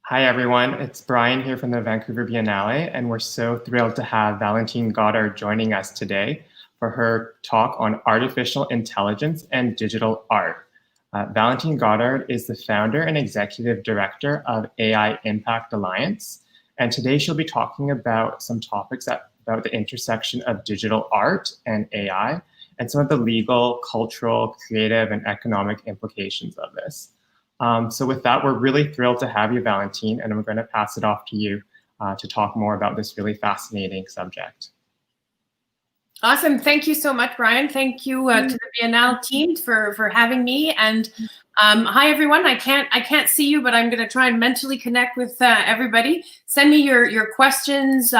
Hi, everyone. It's Brian here from the Vancouver Biennale, and we're so thrilled to have Valentine Goddard joining us today for her talk on artificial intelligence and digital art. Valentine Goddard is the founder and executive director of AI Impact Alliance, and today she'll be talking about some topics about the intersection of digital art and AI, and some of the legal, cultural, creative, and economic implications of this. So with that, we're really thrilled to have you, Valentine, and I'm going to pass it off to you to talk more about this really fascinating subject. Awesome. Thank you so much, Brian. Thank you to the Biennale team for having me. And hi, everyone. I can't see you, but I'm going to try and mentally connect with everybody. Send me your questions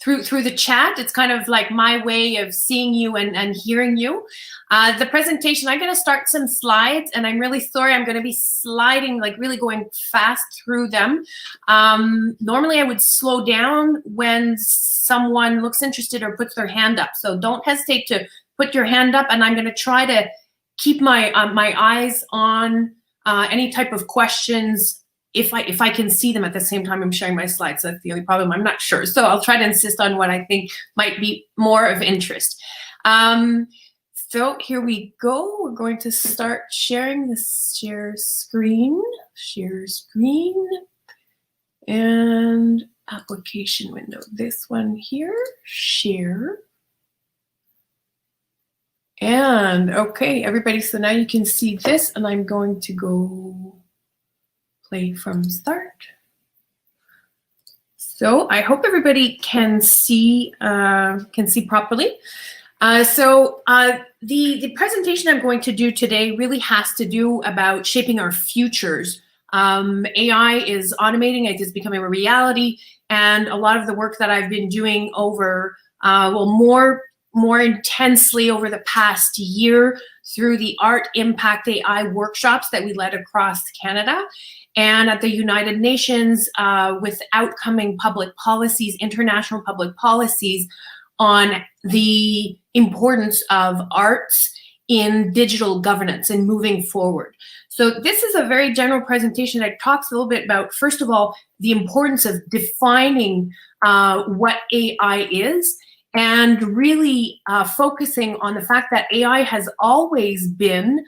through the chat. It's kind of like my way of seeing you and hearing you. The presentation, I'm going to start some slides, and I'm really sorry, I'm going to be sliding, like really going fast through them. Normally I would slow down when someone looks interested or puts their hand up. So don't hesitate to put your hand up, and I'm going to try to keep my eyes on any type of questions if I can see them at the same time I'm sharing my slides. That's the only problem. I'm not sure. So I'll try to insist on what I think might be more of interest. So here we go. We're going to start sharing the share screen and application window. This one here, share. And okay, everybody, so now you can see this, and I'm going to go play from start. So I hope everybody can see properly. The presentation I'm going to do today really has to do about shaping our futures. AI is automating, it is becoming a reality, and a lot of the work that I've been doing over, more intensely over the past year through the Art Impact AI workshops that we led across Canada, and at the United Nations with outcoming public policies, international public policies on the importance of arts in digital governance and moving forward. So this is a very general presentation that talks a little bit about, first of all, the importance of defining what AI is, and really focusing on the fact that AI has always been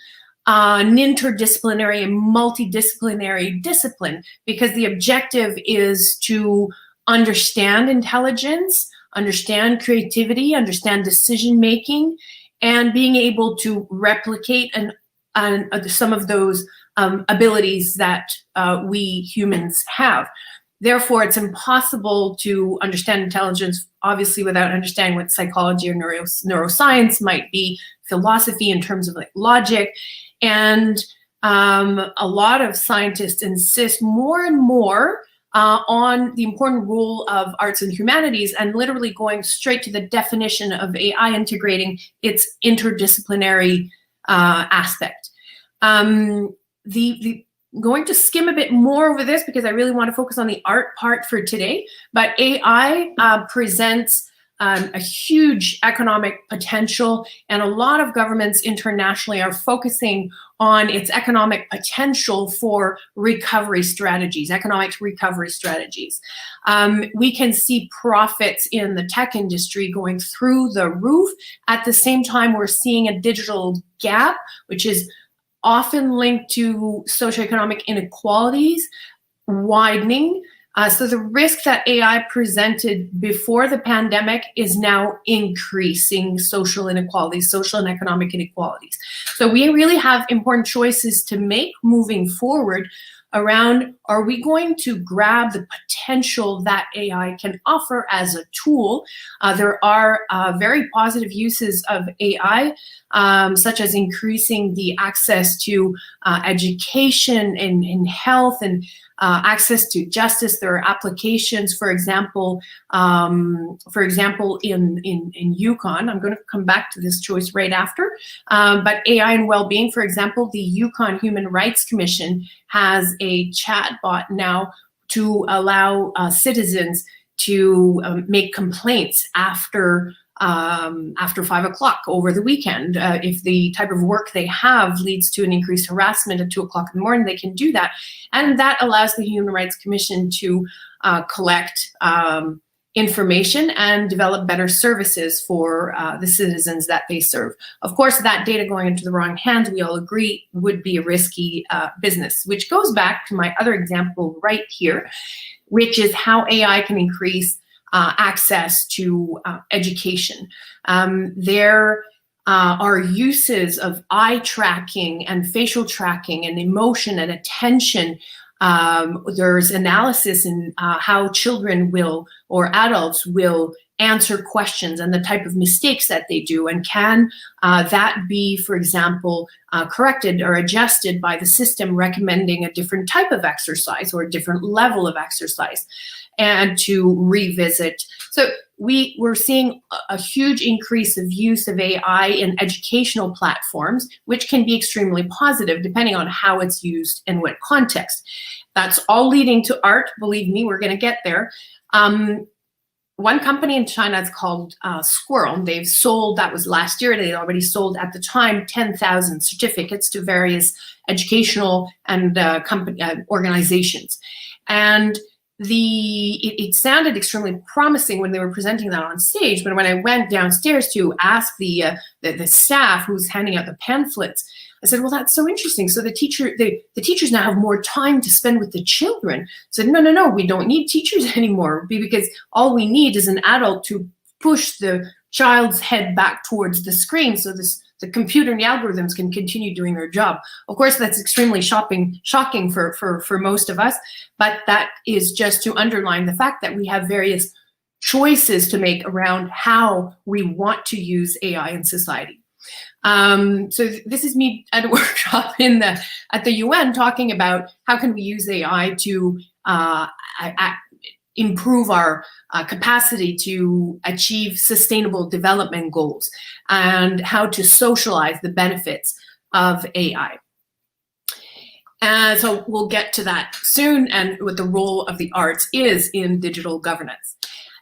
an interdisciplinary and multidisciplinary discipline, because the objective is to understand intelligence, understand creativity, understand decision making, and being able to replicate some of those abilities that we humans have. Therefore, it's impossible to understand intelligence, obviously, without understanding what psychology or neuroscience might be, philosophy in terms of like logic. And a lot of scientists insist more and more on the important role of arts and humanities, and literally going straight to the definition of AI integrating its interdisciplinary aspect. Going to skim a bit more over this because I really want to focus on the art part for today, but AI presents a huge economic potential, and a lot of governments internationally are focusing on its economic potential for recovery strategies, economic recovery strategies. We can see profits in the tech industry going through the roof. At the same time, we're seeing a digital gap, which is often linked to socioeconomic inequalities widening. So the risk that AI presented before the pandemic is now increasing social inequalities, social and economic inequalities. So we really have important choices to make moving forward around, are we going to grab the potential that AI can offer as a tool? There are very positive uses of AI, such as increasing the access to education and health, and access to justice. There are applications, for example, in Yukon. I'm going to come back to this choice right after. But AI and well-being, for example, the Yukon Human Rights Commission has a chatbot now to allow citizens to make complaints after after 5 o'clock over the weekend. If the type of work they have leads to an increased harassment at 2 o'clock in the morning, they can do that. And that allows the Human Rights Commission to collect information and develop better services for the citizens that they serve. Of course, that data going into the wrong hands, we all agree, would be a risky business, which goes back to my other example right here, which is how AI can increase access to education. There are uses of eye tracking and facial tracking and emotion and attention. There's analysis in how children will or adults will answer questions and the type of mistakes that they do, and can that be, for example, corrected or adjusted by the system recommending a different type of exercise or a different level of exercise, and to revisit. So we're seeing a huge increase of use of AI in educational platforms, which can be extremely positive depending on how it's used and what context. That's all leading to art. Believe me, we're going to get there. One company in China is called Squirrel. They've sold, that was last year, they'd already sold at the time 10,000 certificates to various educational and company organizations. And it sounded extremely promising when they were presenting that on stage, but when I went downstairs to ask the staff who's handing out the pamphlets, I said, well, that's so interesting. So the teachers now have more time to spend with the children. I said, no, we don't need teachers anymore, because all we need is an adult to push the child's head back towards the screen so the computer and the algorithms can continue doing their job. Of course, that's extremely shocking for most of us, but that is just to underline the fact that we have various choices to make around how we want to use AI in society. So this is me at a workshop at the UN talking about how can we use AI to improve our capacity to achieve sustainable development goals, and how to socialize the benefits of AI. And so we'll get to that soon, and what the role of the arts is in digital governance.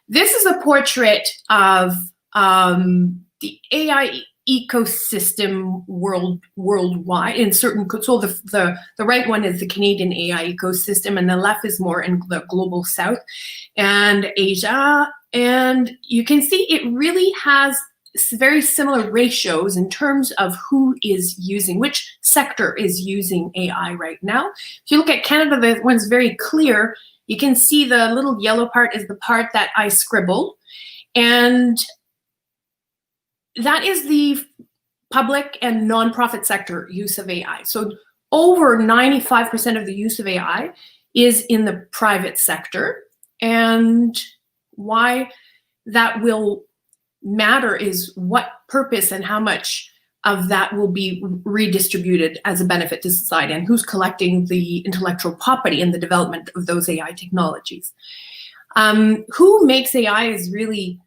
This is a portrait of the AI ecosystem worldwide in certain, so the right one is the Canadian AI ecosystem, and the left is more in the global south and Asia. And you can see it really has very similar ratios in terms of who is using, which sector is using AI right now. If you look at Canada, the one's very clear. You can see the little yellow part is the part that I scribbled, and that is the public and nonprofit sector use of AI. So over 95% of the use of AI is in the private sector. And why that will matter is what purpose and how much of that will be redistributed as a benefit to society, and who's collecting the intellectual property in the development of those AI technologies. Who makes AI is really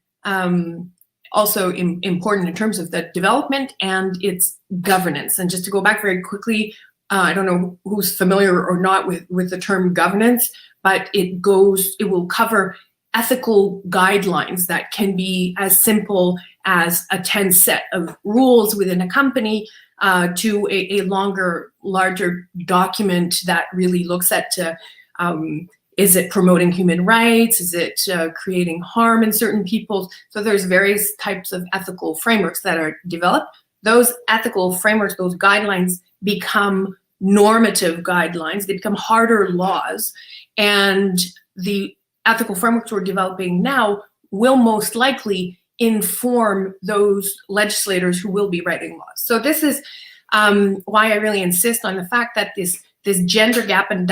also important in terms of the development and its governance. And just to go back very quickly, I don't know who's familiar or not with the term governance, but it will cover ethical guidelines that can be as simple as a 10 set of rules within a company to a larger document that really looks at is it promoting human rights? Is it creating harm in certain people? So there's various types of ethical frameworks that are developed. Those ethical frameworks, those guidelines become normative guidelines. They become harder laws. And the ethical frameworks we're developing now will most likely inform those legislators who will be writing laws. So this is why I really insist on the fact that this gender gap and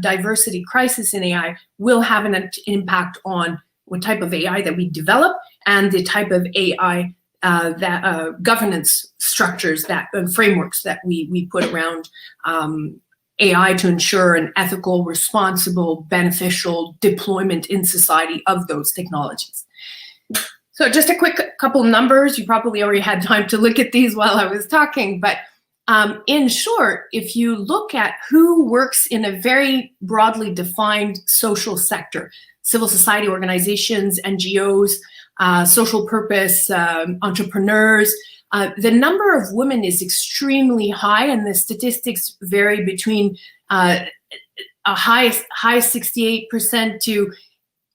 diversity crisis in AI will have an impact on what type of AI that we develop and the type of AI governance structures and frameworks that we put around AI to ensure an ethical, responsible, beneficial deployment in society of those technologies. So just a quick couple numbers. You probably already had time to look at these while I was talking, but in short, if you look at who works in a very broadly defined social sector, civil society organizations, NGOs, social purpose, entrepreneurs. The number of women is extremely high, and the statistics vary between a high 68% to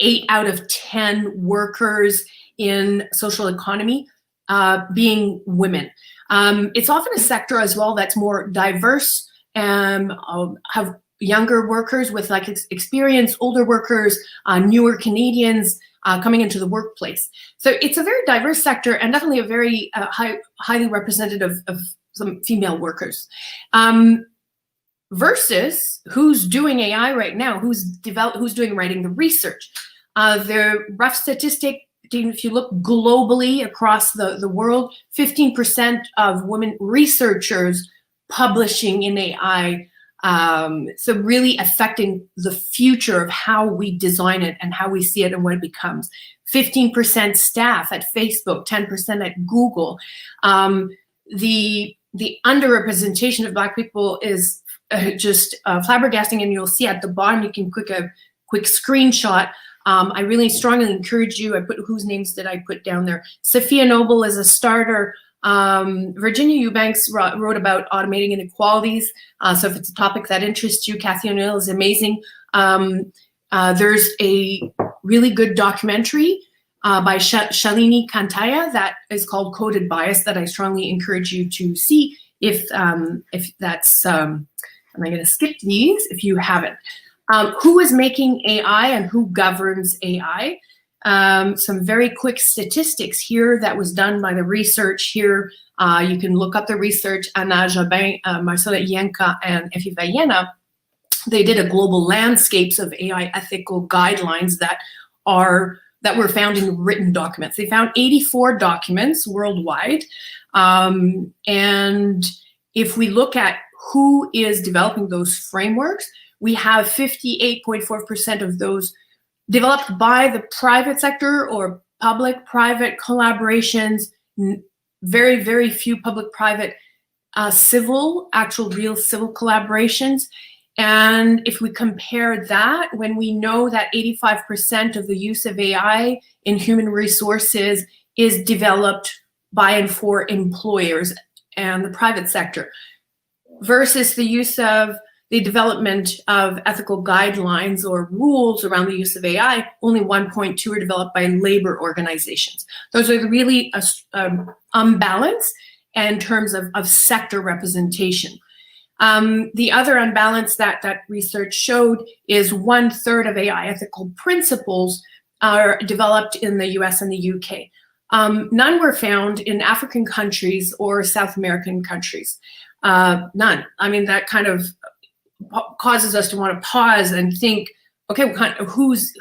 8 out of 10 workers in social economy being women. It's often a sector as well that's more diverse and have younger workers with like experience, older workers, newer Canadians coming into the workplace. So it's a very diverse sector and definitely a very highly representative of some female workers. Versus who's doing AI right now, who's doing writing the research. The rough statistic, if you look globally across the world, 15% of women researchers publishing in AI. So really affecting the future of how we design it and how we see it and what it becomes. 15% staff at Facebook, 10% at Google. The underrepresentation of Black people is just flabbergasting, and you'll see at the bottom, you can click a quick screenshot. I really strongly encourage you. Whose names did I put down there? Sophia Noble is a starter. Virginia Eubanks wrote about automating inequalities. So if it's a topic that interests you, Kathy O'Neill is amazing. There's a really good documentary by Shalini Kantaya that is called Coded Bias that I strongly encourage you to see if that's, am I going to skip these if you haven't. Who is making AI and who governs AI? Some very quick statistics here that was done by the research here. You can look up the research. Anna Jabin, Marcela Yenka, and Effie Vallena. They did a global landscapes of AI ethical guidelines that were found in written documents. They found 84 documents worldwide. And if we look at who is developing those frameworks, we have 58.4% of those developed by the private sector or public-private collaborations, very, very few public-private real civil collaborations. And if we compare that, when we know that 85% of the use of AI in human resources is developed by and for employers and the private sector, versus the use of the development of ethical guidelines or rules around the use of AI, only 1.2 are developed by labor organizations. Those are really unbalanced in terms of sector representation. The other unbalance that research showed is 1/3 of AI ethical principles are developed in the US and the UK. None were found in African countries or South American countries. None. I mean, that kind of causes us to want to pause and think, okay, whose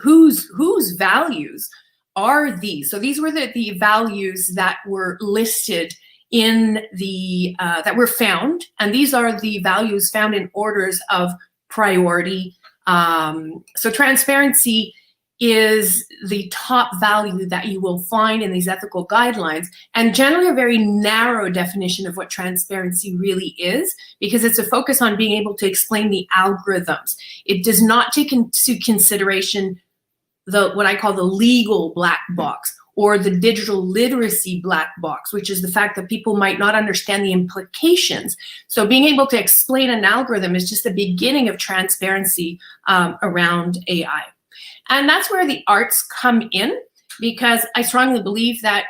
values are these? So these were the values that were listed in the that were found, and these are the values found in orders of priority. So transparency is the top value that you will find in these ethical guidelines, and generally a very narrow definition of what transparency really is, because it's a focus on being able to explain the algorithms. It does not take into consideration what I call the legal black box or the digital literacy black box, which is the fact that people might not understand the implications. So being able to explain an algorithm is just the beginning of transparency around AI. And that's where the arts come in, because I strongly believe that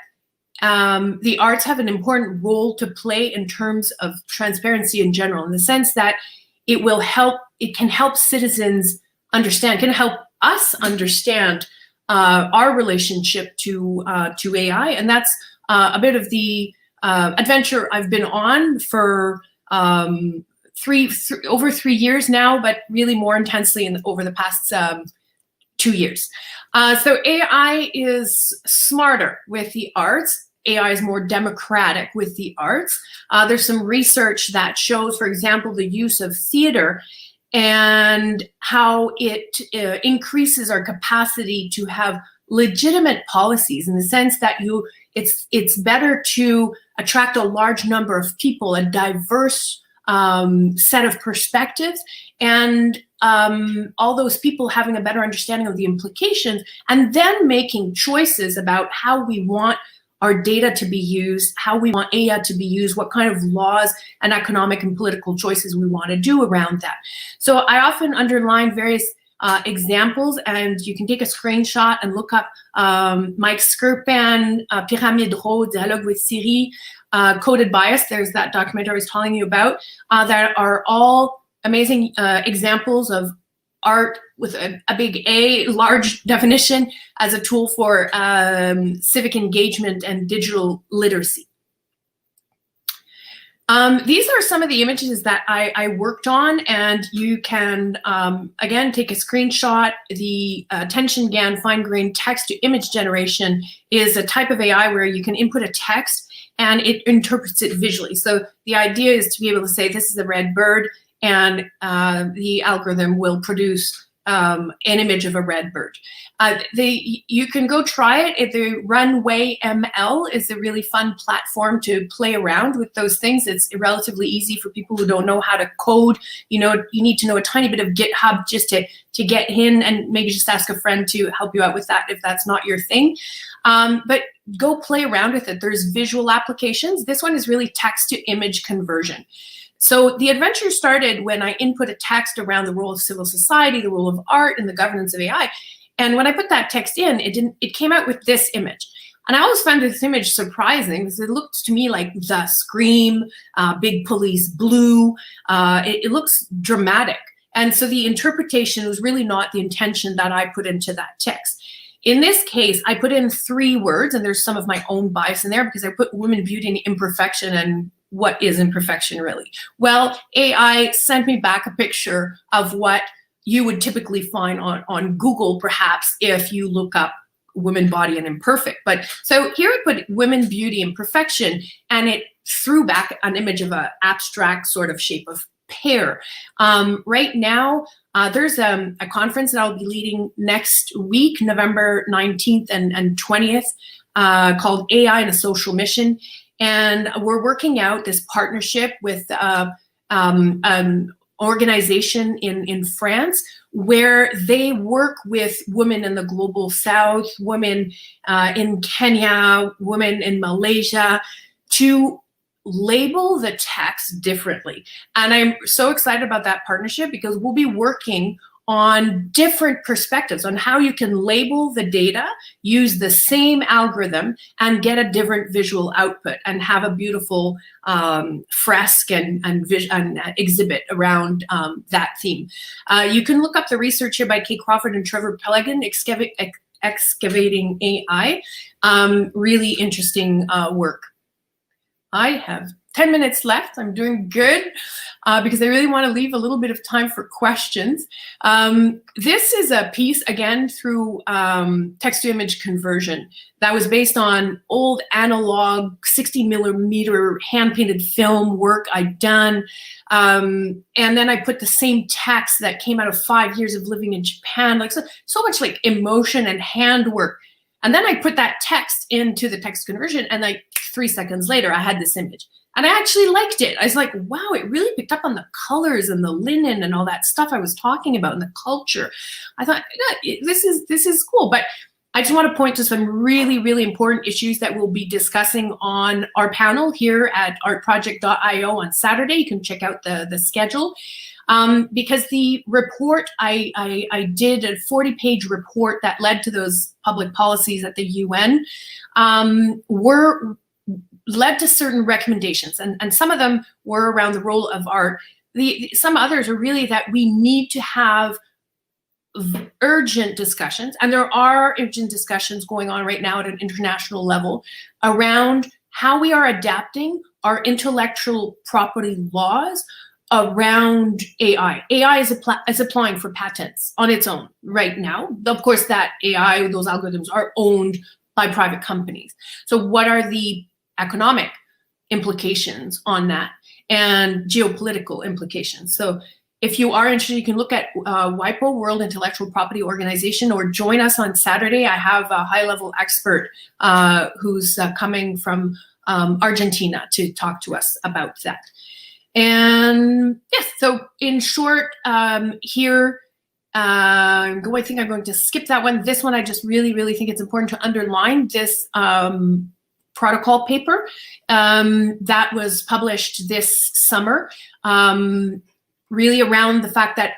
the arts have an important role to play in terms of transparency in general, in the sense that it can help citizens understand, can help us understand our relationship to AI. And that's a bit of the adventure I've been on for over 3 years now, but really more intensely over the past 2 years. So AI is smarter with the arts. AI is more democratic with the arts. There's some research that shows, for example, the use of theater and how it increases our capacity to have legitimate policies, in the sense that it's better to attract a large number of people, a diverse set of perspectives, and all those people having a better understanding of the implications, and then making choices about how we want our data to be used, how we want AI to be used, what kind of laws and economic and political choices we want to do around that. So I often underline various examples, and you can take a screenshot and look up Mike Skirpan, Pyramide Rose, Dialogue with Siri, Coded Bias. There's that documentary I was telling you about, that are all amazing examples of art with a big A, large definition, as a tool for civic engagement and digital literacy. These are some of the images that I worked on, and you can, again, take a screenshot. The attention-GAN fine-grained text-to-image generation is a type of AI where you can input a text and it interprets it visually. So the idea is to be able to say, this is a red bird, and the algorithm will produce an image of a red bird. You can go try it. The Runway ML is a really fun platform to play around with those things. It's relatively easy for people who don't know how to code. You know, you need to know a tiny bit of GitHub just to get in, and maybe just ask a friend to help you out with that if that's not your thing. But go play around with it. There's visual applications. This one is really text to image conversion. So the adventure started when I input a text around the role of civil society, the role of art, and the governance of AI. And when I put that text in, it came out with this image. And I always found this image surprising because it looked to me like the Scream, Big Police Blue. It looks dramatic. And so the interpretation was really not the intention that I put into that text. In this case, I put in 3 words, and there's some of my own bias in there because I put women, beauty, and imperfection, and what is imperfection really? Well, AI sent me back a picture of what you would typically find on Google, perhaps, if you look up women, body, and imperfect. But so here I put women, beauty, imperfection, and it threw back an image of an abstract sort of shape of pear. Right now, there's a conference that I'll be leading next week, November 19th and 20th, called AI and a Social Mission. And we're working out this partnership with an organization in France where they work with women in the global south, women in Kenya, women in Malaysia, to label the text differently. And I'm so excited about that partnership because we'll be working on different perspectives on how you can label the data, use the same algorithm, and get a different visual output and have a beautiful fresque and exhibit around that theme. You can look up the research here by Kay Crawford and Trevor Pelican, Excavating AI. Really interesting work. I have 10 minutes left. I'm doing good because I really want to leave a little bit of time for questions. This is a piece, again, through text-to-image conversion that was based on old analog 60mm hand-painted film work I'd done. And then I put the same text that came out of 5 years of living in Japan, like so much like emotion and handwork. And then I put that text into the text conversion, and like 3 seconds later, I had this image. And I actually liked it. I was like, wow, it really picked up on the colors and the linen and all that stuff I was talking about and the culture. I thought, yeah, this is cool. But I just want to point to some really, really important issues that we'll be discussing on our panel here at artproject.io on Saturday. You can check out the schedule. Because the report, I did a 40-page report that led to those public policies at the UN, were led to certain recommendations. And some of them were around the role of art. Some others are really that we need to have urgent discussions, and there are urgent discussions going on right now at an international level around how we are adapting our intellectual property laws around AI. AI is applying for patents on its own right now. Of course, that AI, those algorithms are owned by private companies. So what are the economic implications on that and geopolitical implications? So if you are interested, you can look at WIPO, World Intellectual Property Organization, or join us on Saturday. I have a high-level expert who's coming from Argentina to talk to us about that. And yes, so in short, here, I think I'm going to skip that one. This one, I just really think it's important to underline this protocol paper that was published this summer, really around the fact that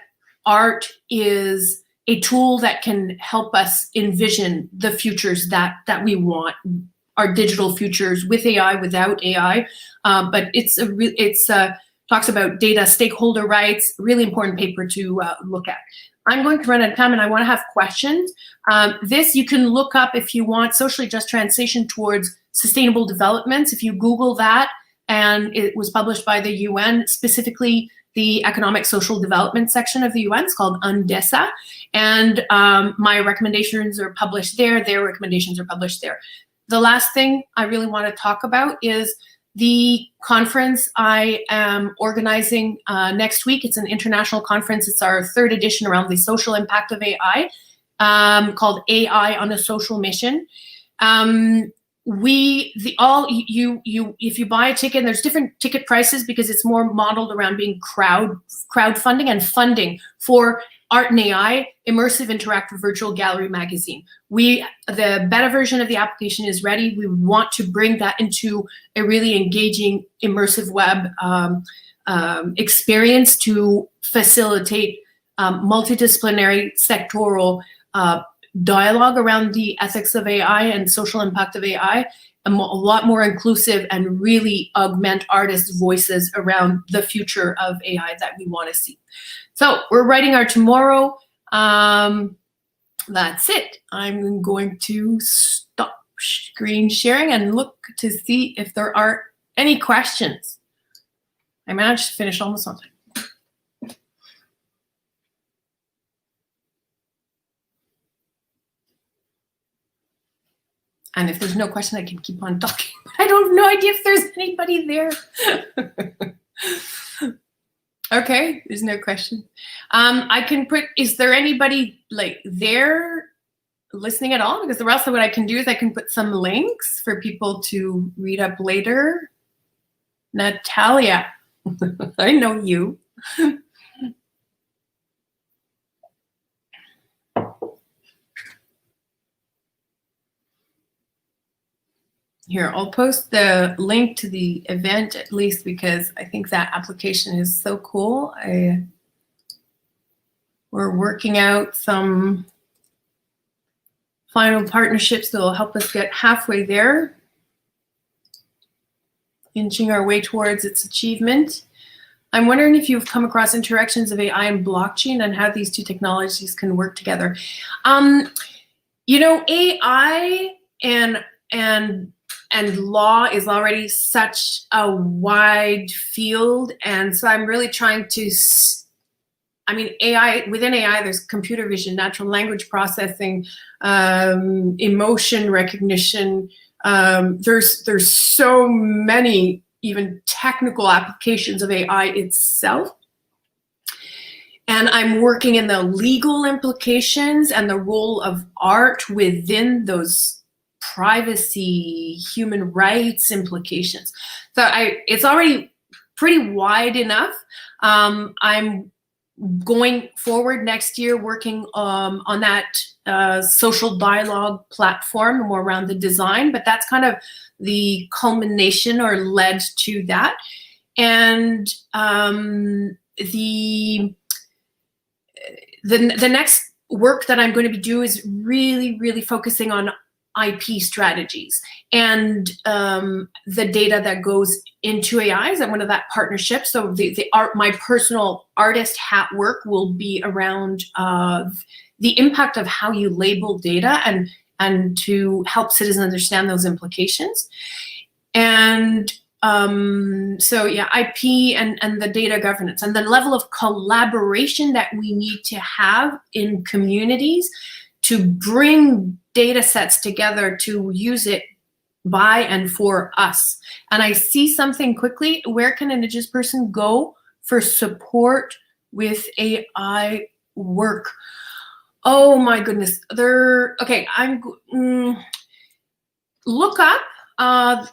art is a tool that can help us envision the futures that we want, our digital futures with AI, without AI. But it's talks about data stakeholder rights, really important paper to look at. I'm going to run out of time and I want to have questions. This you can look up if you want, socially just transition towards sustainable developments. If you Google that, and it was published by the UN, specifically the Economic Social Development section of the UN. It's called UNDESA. And my recommendations are published there. Their recommendations are published there. The last thing I really want to talk about is the conference I am organizing next week. It's an international conference. It's our 3rd edition around the social impact of AI, called AI on a Social Mission. If you buy a ticket, there's different ticket prices because it's more modeled around being crowdfunding and funding for Art and AI, immersive interactive virtual gallery magazine. The beta version of the application is ready. We want to bring that into a really engaging immersive web experience to facilitate multidisciplinary sectoral dialogue around the ethics of AI and social impact of AI, a lot more inclusive, and really augment artists' voices around the future of AI that we want to see. So we're writing our tomorrow. That's it. I'm going to stop screen sharing and look to see if there are any questions. I managed to finish almost on time. And if there's no question, I can keep on talking. But I don't have no idea if there's anybody there. Okay, there's no question. I can put, is there anybody like there listening at all? Because the rest of what I can do is I can put some links for people to read up later. Natalia, I know you. Here, I'll post the link to the event at least because I think that application is so cool. We're working out some final partnerships that will help us get halfway there, inching our way towards its achievement. I'm wondering if you've come across interactions of AI and blockchain and how these two technologies can work together. You know, AI and law is already such a wide field. And so I'm really trying to, AI, within AI, there's computer vision, natural language processing, emotion recognition. There's so many even technical applications of AI itself. And I'm working in the legal implications and the role of art within those privacy, human rights implications. So it's already pretty wide enough. I'm going forward next year working on that social dialogue platform, more around the design, but that's kind of the culmination or led to that. And the next work that I'm going to be doing is really focusing on IP strategies and the data that goes into AI is one of that partnership. So my personal artist hat work will be around the impact of how you label data and to help citizens understand those implications. And so yeah, IP and the data governance and the level of collaboration that we need to have in communities to bring data sets together to use it by and for us. And I see something quickly. Where can an Indigenous person go for support with AI work? Oh my goodness. Okay, look up.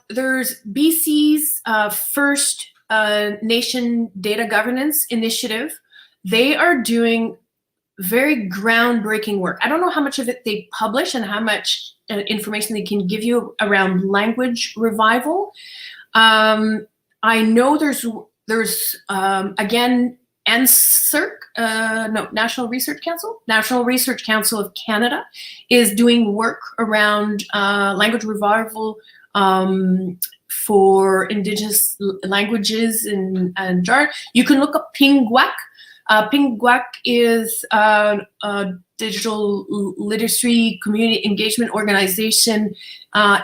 There's BC's first Nation Data Governance Initiative. They are doing very groundbreaking work. I don't know how much of it they publish and how much information they can give you around language revival. I know there's again, NSERC, National Research Council of Canada is doing work around language revival for Indigenous languages and JAR. You can look up PingGuac. PingGuac is a digital literacy community engagement organization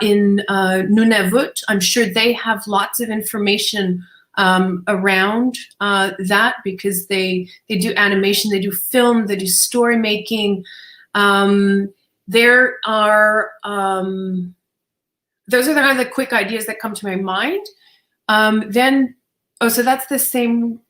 in Nunavut. I'm sure they have lots of information around that, because they do animation, they do film, they do story making. There are those are the quick ideas that come to my mind. So that's the same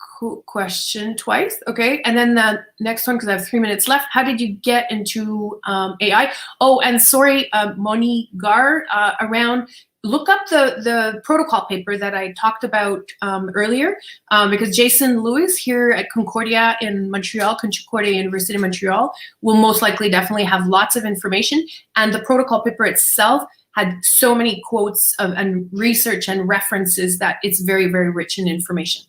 question twice. Okay, and then the next one, because I have 3 minutes left. How did you get into AI? Oh, and sorry, Moni Gar, around. Look up the protocol paper that I talked about earlier, because Jason Lewis here at Concordia in Montreal, Concordia University in Montreal, will most likely definitely have lots of information. And the protocol paper itself had so many quotes and research and references that it's very, very rich in information.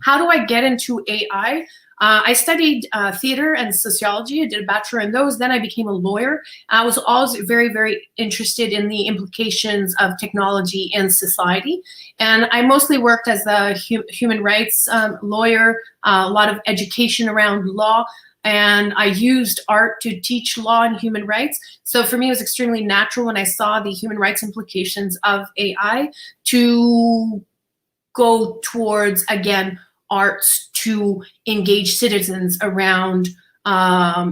How do I get into AI? I studied theater and sociology. I did a bachelor in those. Then I became a lawyer. I was always very, very interested in the implications of technology in society. And I mostly worked as a human rights lawyer, a lot of education around law. And I used art to teach law and human rights. So for me, it was extremely natural when I saw the human rights implications of AI to go towards, again, arts to engage citizens around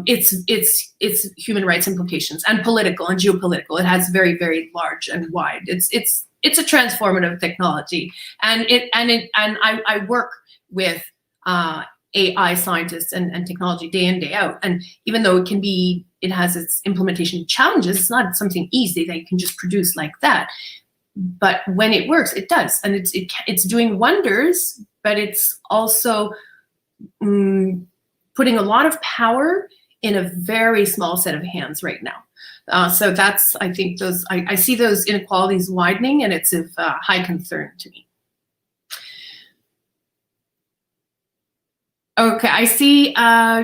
its human rights implications, and political and geopolitical. It has very, very large and wide. It's a transformative technology, and I work with AI scientists and technology day in, day out. And even though it has its implementation challenges, it's not something easy that you can just produce like that. But when it works, it does, and it's doing wonders. But it's also putting a lot of power in a very small set of hands right now. So that's, I think, I see those inequalities widening, and it's of high concern to me. Okay, I see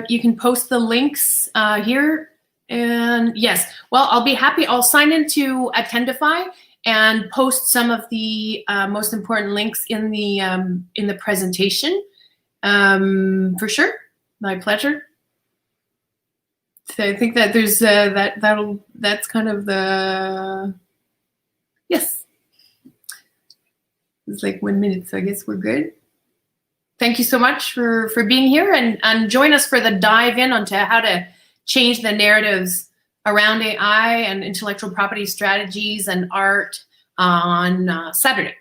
you can post the links here. And yes, well, I'll be happy. I'll sign into Attendify and post some of the most important links in the presentation, for sure. My pleasure. So I think that there's that's kind of the, yes. It's like 1 minute, so I guess we're good. Thank you so much for being here, and join us for the dive in onto how to change the narratives around AI and intellectual property strategies and art on Saturday.